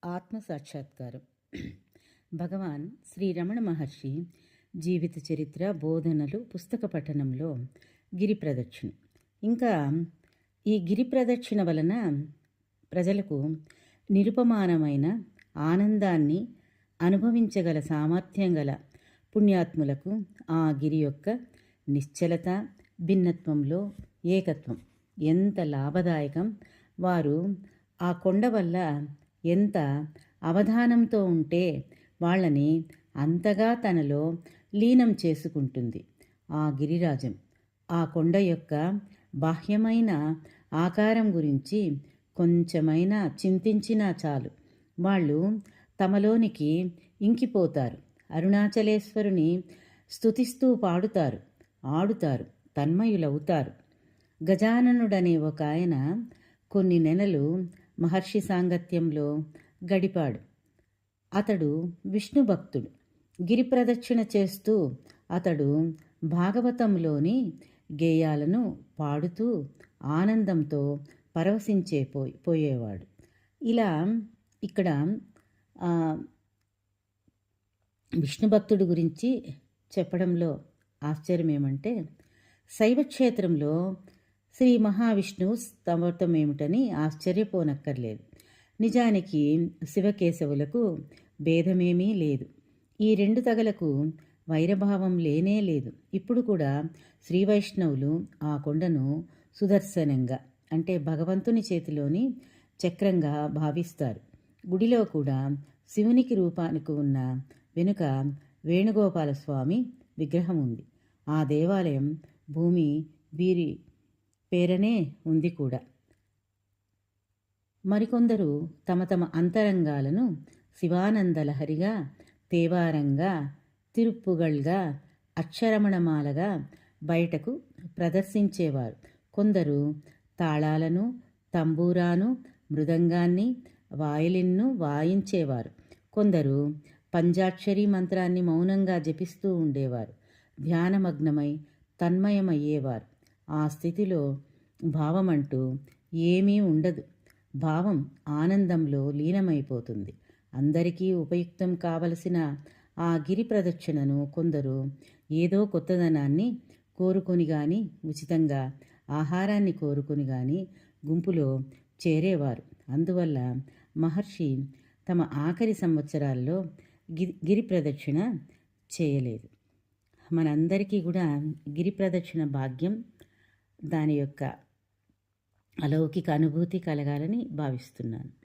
ఆత్మ సాక్షాత్కారం. భగవాన్ శ్రీ రమణ మహర్షి జీవిత చరిత్ర, బోధనలు పుస్తక పఠనంలో గిరి ప్రదక్షిణ. ఇంకా ఈ గిరి ప్రదక్షిణ వలన ప్రజలకు నిరుపమానమైన ఆనందాన్ని అనుభవించగల సామర్థ్యం గల పుణ్యాత్ములకు ఆ గిరి యొక్క నిశ్చలత, భిన్నత్వంలో ఏకత్వం ఎంత లాభదాయకం. వారు ఆ కొండ వల్ల ఎంత అవధానంతో ఉంటే వాళ్ళని అంతగా తనలో లీనం చేసుకుంటుంది ఆ గిరిరాజం. ఆ కొండ యొక్క బాహ్యమైన ఆకారం గురించి కొంచెమైనా చింతించినా చాలు, వాళ్ళు తమలోనికి ఇంకిపోతారు. అరుణాచలేశ్వరుని స్తుతిస్తూ పాడుతారు, ఆడుతారు, తన్మయులవుతారు. గజాననుడనే ఒక ఆయన కొన్ని నెలలు మహర్షి సాంగత్యంలో గడిపాడు. అతడు విష్ణు భక్తుడు. గిరి ప్రదక్షిణ చేస్తూ అతడు భాగవతంలోని గేయాలను పాడుతూ ఆనందంతో పోయేవాడు. ఇలా ఇక్కడ విష్ణు భక్తుడి గురించి చెప్పడంలో ఆశ్చర్యం ఏమంటే, శైవక్షేత్రంలో శ్రీ మహావిష్ణువు స్తవత్వం ఏమిటని ఆశ్చర్యపోనక్కర్లేదు. నిజానికి శివకేశవులకు భేదమేమీ లేదు. ఈ రెండు తగలకు వైరభావం లేనే లేదు. ఇప్పుడు కూడా శ్రీ వైష్ణవులు ఆ కొండను సుదర్శనంగా, అంటే భగవంతుని చేతిలోని చక్రంగా భావిస్తారు. గుడిలో కూడా శివునికి రూపానికి ఉన్న వెనుక వేణుగోపాలస్వామి విగ్రహం ఉంది. ఆ దేవాలయం భూమి వీరి పేరనే ఉంది కూడా. మరికొందరు తమ తమ అంతరంగాలను శివానందలహరిగా, తేవారంగా, తిరుప్పుగళ్గా, అక్షరమణమాలగా బయటకు ప్రదర్శించేవారు. కొందరు తాళాలను, తంబూరాను, మృదంగాన్ని, వాయలిన్ను వాయించేవారు. కొందరు పంచాక్షరీ మంత్రాన్ని మౌనంగా జపిస్తూ ఉండేవారు. ధ్యానమగ్నమై తన్మయమయ్యేవారు. ఆ స్థితిలో భావమంటూ ఏమీ ఉండదు. భావం ఆనందంలో లీనమైపోతుంది. అందరికీ ఉపయుక్తం కావలసిన ఆ గిరి ప్రదక్షిణను కొందరు ఏదో కొత్తదనాన్ని కోరుకొని కానీ, ఉచితంగా ఆహారాన్ని కోరుకొని కానీ గుంపులో చేరేవారు. అందువల్ల మహర్షి తమ ఆఖరి సంవత్సరాల్లో గిరి ప్రదక్షిణ చేయలేదు. మనందరికీ కూడా గిరి ప్రదక్షిణ భాగ్యం, దాని యొక్క అలౌకిక అనుభూతి కలగాలని భావిస్తున్నాను.